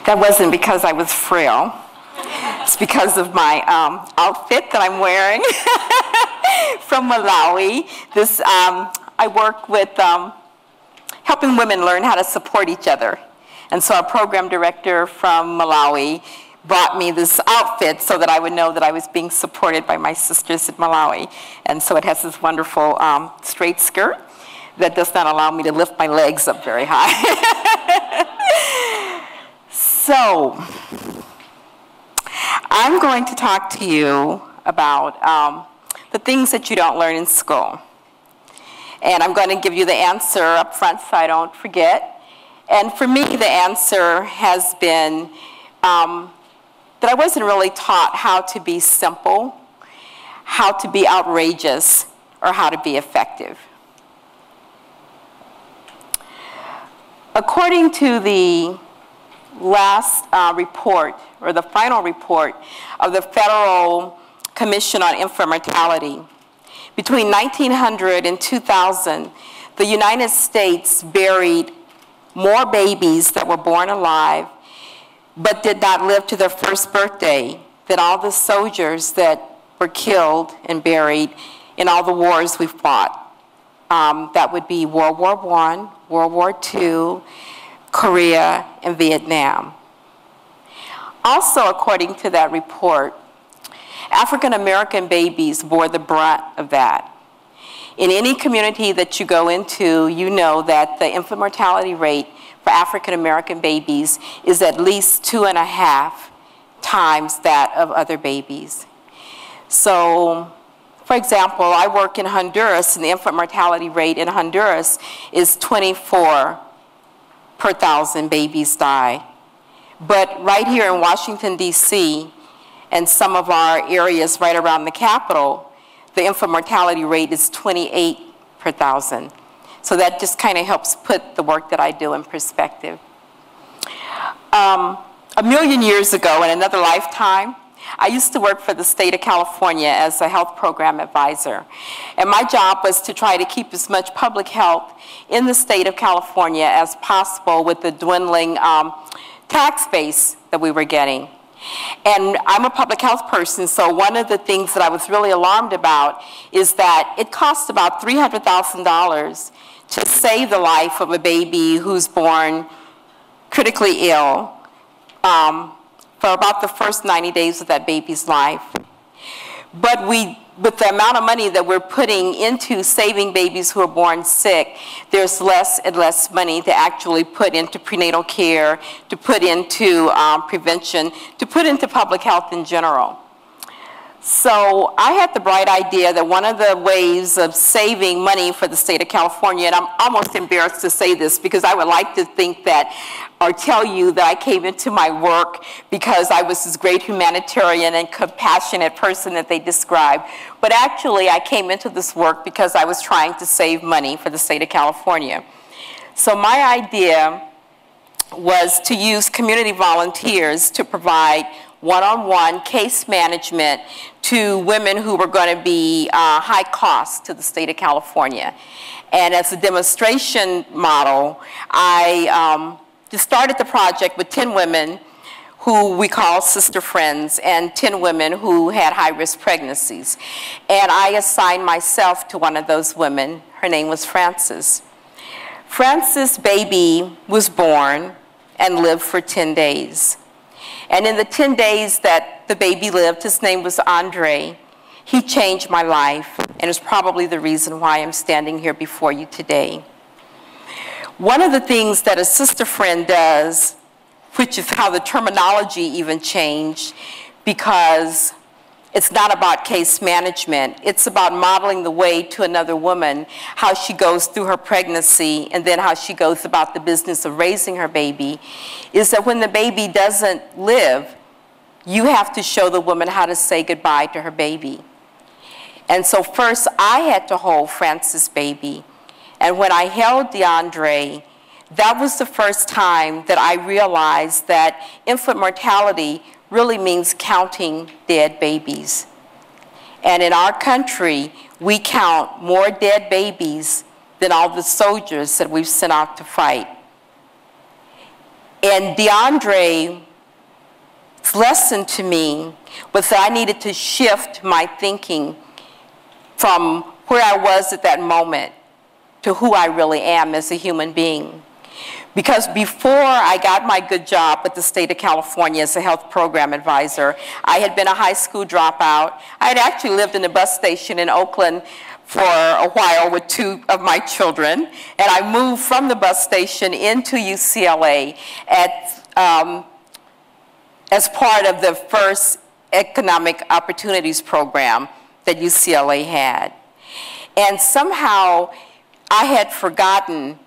That wasn't because I was frail. It's because of my outfit that I'm wearing from Malawi. This, I work with helping women learn how to support each other. And so our program director from Malawi brought me this outfit so that I would know that I was being supported by my sisters in Malawi. And so it has this wonderful straight skirt that does not allow me to lift my legs up very high. So, I'm going to talk to you about the things that you don't learn in school. And I'm going to give you the answer up front so I don't forget. And for me, the answer has been that I wasn't really taught how to be simple, how to be outrageous, or how to be effective. According to the last report, or the final report of the Federal Commission on Infant Mortality, between 1900 and 2000, the United States buried more babies that were born alive but did not live to their first birthday than all the soldiers that were killed and buried in all the wars we fought. That would be World War I, World War II, Korea, and Vietnam. Also, according to that report, African American babies bore the brunt of that. In any community that you go into, you know that the infant mortality rate for African American babies is at least 2.5 times that of other babies. So, for example, I work in Honduras, and the infant mortality rate in Honduras is 24 per 1,000 babies die. But right here in Washington, D.C., and some of our areas right around the Capitol, the infant mortality rate is 28 per 1,000. So that just kind of helps put the work that I do in perspective. A million years ago, in another lifetime, I used to work for the state of California as a health program advisor. And my job was to try to keep as much public health in the state of California as possible with the dwindling tax base that we were getting. And I'm a public health person, so one of the things that I was really alarmed about is that it costs about $300,000 to save the life of a baby who's born critically ill for about the first 90 days of that baby's life. But with the amount of money that we're putting into saving babies who are born sick, there's less and less money to actually put into prenatal care, to put into prevention, to put into public health in general. So I had the bright idea that one of the ways of saving money for the state of California, and I'm almost embarrassed to say this because I would like to think that, or tell you that I came into my work because I was this great humanitarian and compassionate person that they described. But actually, I came into this work because I was trying to save money for the state of California. So my idea was to use community volunteers to provide one-on-one case management to women who were going to be high cost to the state of California. And as a demonstration model, I just started the project with 10 women who we call sister friends and 10 women who had high-risk pregnancies. And I assigned myself to one of those women. Her name was Frances. Frances' baby was born and lived for 10 days. And in the 10 days that the baby lived, his name was Andre, he changed my life and is probably the reason why I'm standing here before you today. One of the things that a sister friend does, which is how the terminology even changed, because it's not about case management, it's about modeling the way to another woman, how she goes through her pregnancy and then how she goes about the business of raising her baby, is that when the baby doesn't live, you have to show the woman how to say goodbye to her baby. And so first I had to hold Frances' baby. And when I held DeAndre, that was the first time that I realized that infant mortality really means counting dead babies. And in our country, we count more dead babies than all the soldiers that we've sent out to fight. And DeAndre's lesson to me was that I needed to shift my thinking from where I was at that moment to who I really am as a human being. Because before I got my good job with the state of California as a health program advisor, I had been a high school dropout. I had actually lived in a bus station in Oakland for a while with 2 of my children, and I moved from the bus station into UCLA as part of the first economic opportunities program that UCLA had. And somehow I had forgotten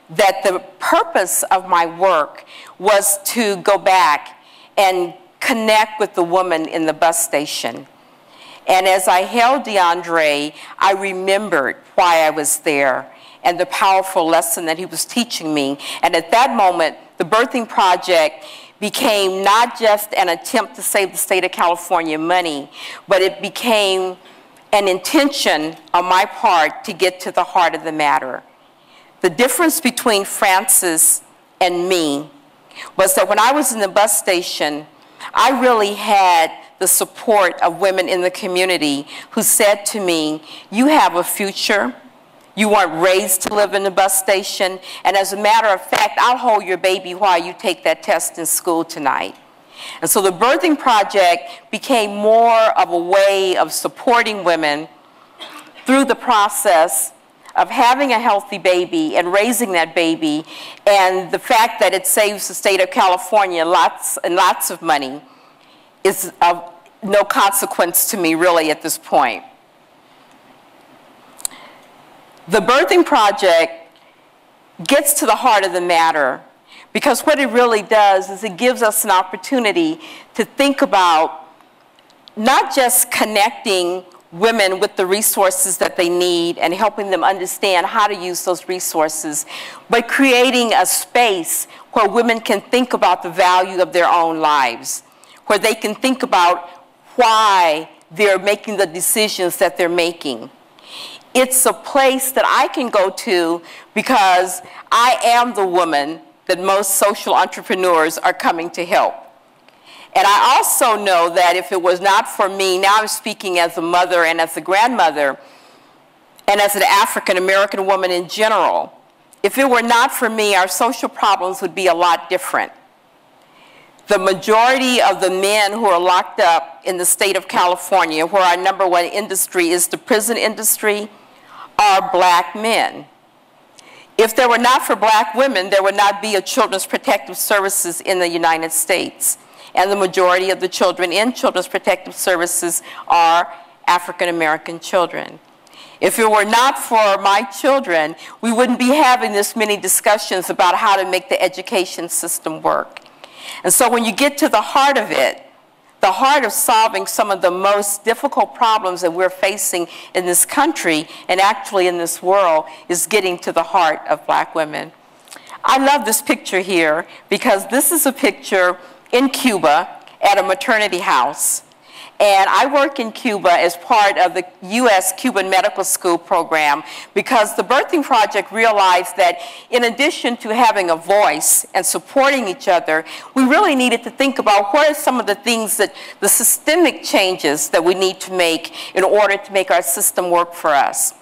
that the purpose of my work was to go back and connect with the woman in the bus station. And as I held DeAndre, I remembered why I was there and the powerful lesson that he was teaching me. And at that moment, the Birthing Project became not just an attempt to save the state of California money, but it became an intention on my part to get to the heart of the matter. The difference between Frances and me was that when I was in the bus station, I really had the support of women in the community who said to me, "You have a future. You weren't raised to live in the bus station, and as a matter of fact, I'll hold your baby while you take that test in school tonight." And so the Birthing Project became more of a way of supporting women through the process of having a healthy baby and raising that baby, and the fact that it saves the state of California lots and lots of money is of no consequence to me really at this point. The Birthing Project gets to the heart of the matter because what it really does is it gives us an opportunity to think about not just connecting women with the resources that they need and helping them understand how to use those resources, but creating a space where women can think about the value of their own lives, where they can think about why they're making the decisions that they're making. It's a place that I can go to because I am the woman that most social entrepreneurs are coming to help. And I also know that if it was not for me, now I'm speaking as a mother and as a grandmother and as an African-American woman in general, if it were not for me, our social problems would be a lot different. The majority of the men who are locked up in the state of California, where our #1 industry is the prison industry, are black men. If there were not for black women, there would not be a Children's Protective Services in the United States. And the majority of the children in Children's Protective Services are African-American children. If it were not for my children, we wouldn't be having this many discussions about how to make the education system work. And so when you get to the heart of it, the heart of solving some of the most difficult problems that we're facing in this country and actually in this world is getting to the heart of black women. I love this picture here because this is a picture in Cuba at a maternity house. And I work in Cuba as part of the U.S. Cuban Medical School program because the Birthing Project realized that in addition to having a voice and supporting each other, we really needed to think about what are some of the things that the systemic changes that we need to make in order to make our system work for us.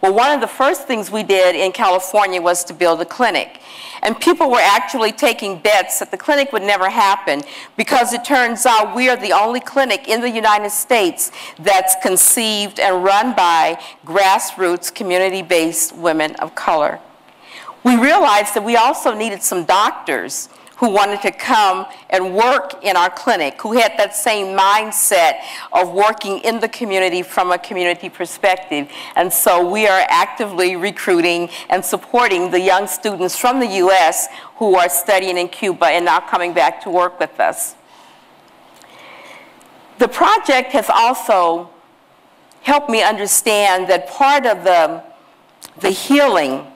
Well, one of the first things we did in California was to build a clinic. And people were actually taking bets that the clinic would never happen because it turns out we are the only clinic in the United States that's conceived and run by grassroots, community-based women of color. We realized that we also needed some doctors who wanted to come and work in our clinic, who had that same mindset of working in the community from a community perspective. And so we are actively recruiting and supporting the young students from the U.S. who are studying in Cuba and now coming back to work with us. The project has also helped me understand that part of the healing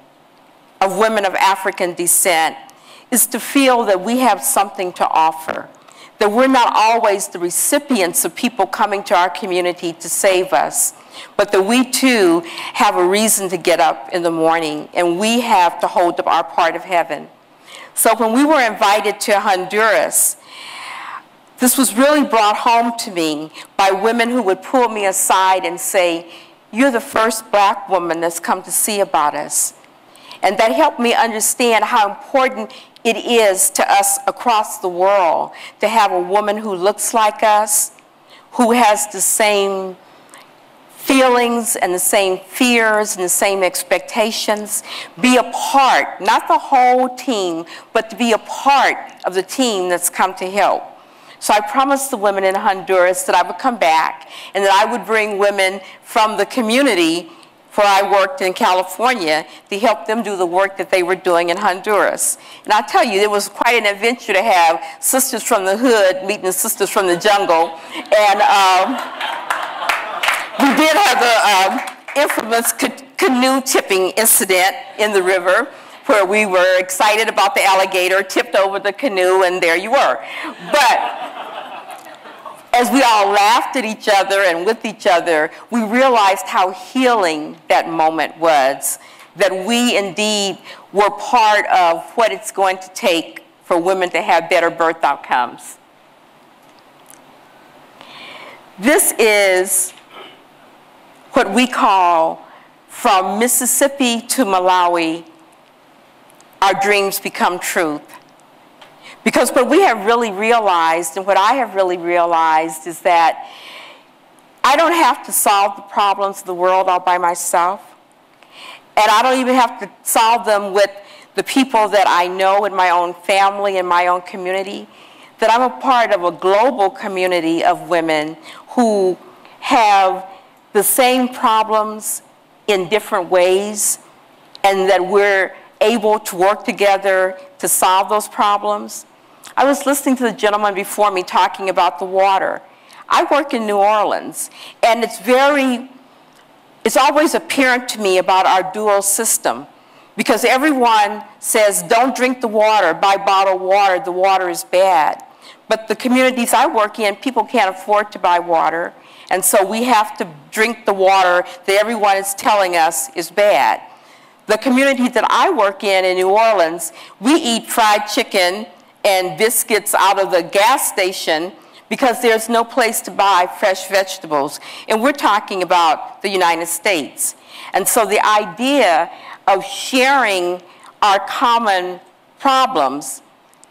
of women of African descent is to feel that we have something to offer, that we're not always the recipients of people coming to our community to save us, but that we too have a reason to get up in the morning and we have to hold up our part of heaven. So when we were invited to Honduras, this was really brought home to me by women who would pull me aside and say, "You're the first black woman that's come to see about us." And that helped me understand how important it is to us across the world to have a woman who looks like us, who has the same feelings and the same fears and the same expectations, be a part, not the whole team, but to be a part of the team that's come to help. So I promised the women in Honduras that I would come back and that I would bring women from the community where I worked in California to help them do the work that they were doing in Honduras. And I'll tell you, it was quite an adventure to have sisters from the hood meeting the sisters from the jungle. And we did have the infamous canoe tipping incident in the river, where we were excited about the alligator, tipped over the canoe, and there you were. But as we all laughed at each other and with each other, we realized how healing that moment was, that we indeed were part of what it's going to take for women to have better birth outcomes. This is what we call, from Mississippi to Malawi, our dreams become truth. Because what we have really realized, and what I have really realized, is that I don't have to solve the problems of the world all by myself. And I don't even have to solve them with the people that I know in my own family and my own community. That I'm a part of a global community of women who have the same problems in different ways, and that we're able to work together to solve those problems. I was listening to the gentleman before me talking about the water. I work in New Orleans, and it's always apparent to me about our dual system, because everyone says, don't drink the water, buy bottled water, the water is bad. But the communities I work in, people can't afford to buy water, and so we have to drink the water that everyone is telling us is bad. The community that I work in New Orleans, we eat fried chicken and biscuits out of the gas station because there's no place to buy fresh vegetables. And we're talking about the United States. And so the idea of sharing our common problems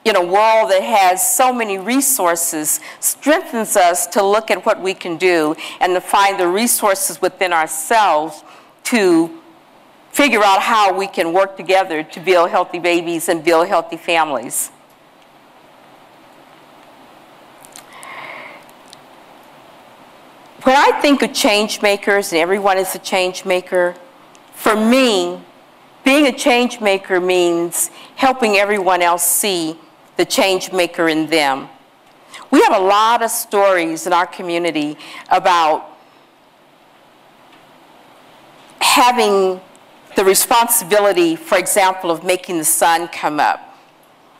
in a world that has so many resources strengthens us to look at what we can do and to find the resources within ourselves to figure out how we can work together to build healthy babies and build healthy families. When I think of change makers, and everyone is a change maker, for me, being a change maker means helping everyone else see the change maker in them. We have a lot of stories in our community about having the responsibility, for example, of making the sun come up.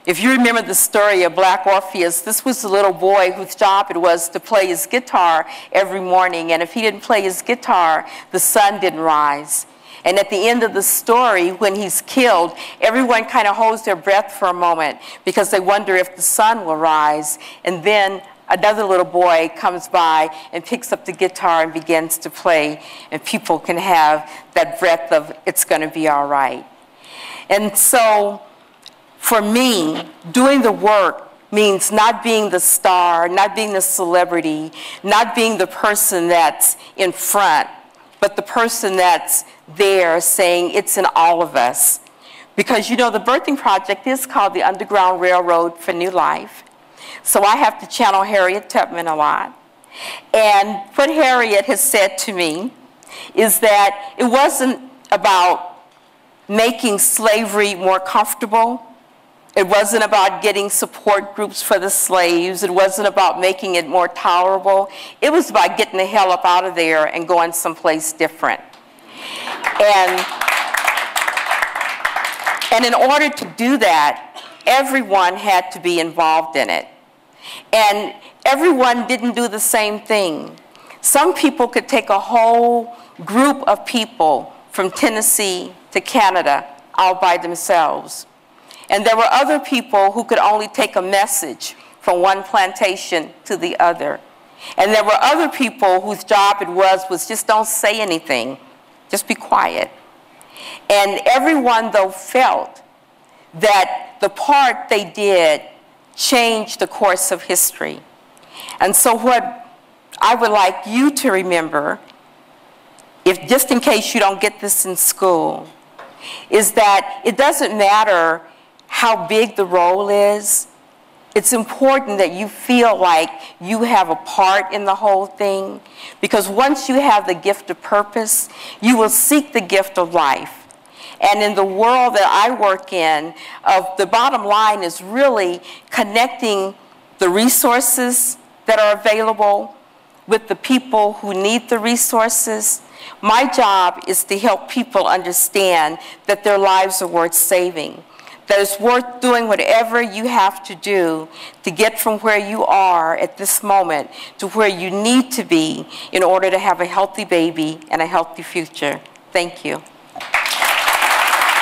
If you remember the story of Black Orpheus, this was a little boy whose job it was to play his guitar every morning, and if he didn't play his guitar, the sun didn't rise. And at the end of the story, when he's killed, everyone kind of holds their breath for a moment because they wonder if the sun will rise. And then another little boy comes by and picks up the guitar and begins to play, and people can have that breath of, it's going to be all right. And so, for me, doing the work means not being the star, not being the celebrity, not being the person that's in front, but the person that's there saying it's in all of us. Because, you know, the birthing project is called the Underground Railroad for New Life. So I have to channel Harriet Tubman a lot. And what Harriet has said to me is that it wasn't about making slavery more comfortable. It wasn't about getting support groups for the slaves. It wasn't about making it more tolerable. It was about getting the hell up out of there and going someplace different. And in order to do that, everyone had to be involved in it. And everyone didn't do the same thing. Some people could take a whole group of people from Tennessee to Canada all by themselves. And there were other people who could only take a message from one plantation to the other. And there were other people whose job it was just don't say anything, just be quiet. And everyone, though, felt that the part they did changed the course of history. And so what I would like you to remember, just in case you don't get this in school, is that it doesn't matter how big the role is. It's important that you feel like you have a part in the whole thing, because once you have the gift of purpose, you will seek the gift of life. And in the world that I work in, the bottom line is really connecting the resources that are available with the people who need the resources. My job is to help people understand that their lives are worth saving, that it's worth doing whatever you have to do to get from where you are at this moment to where you need to be in order to have a healthy baby and a healthy future. Thank you.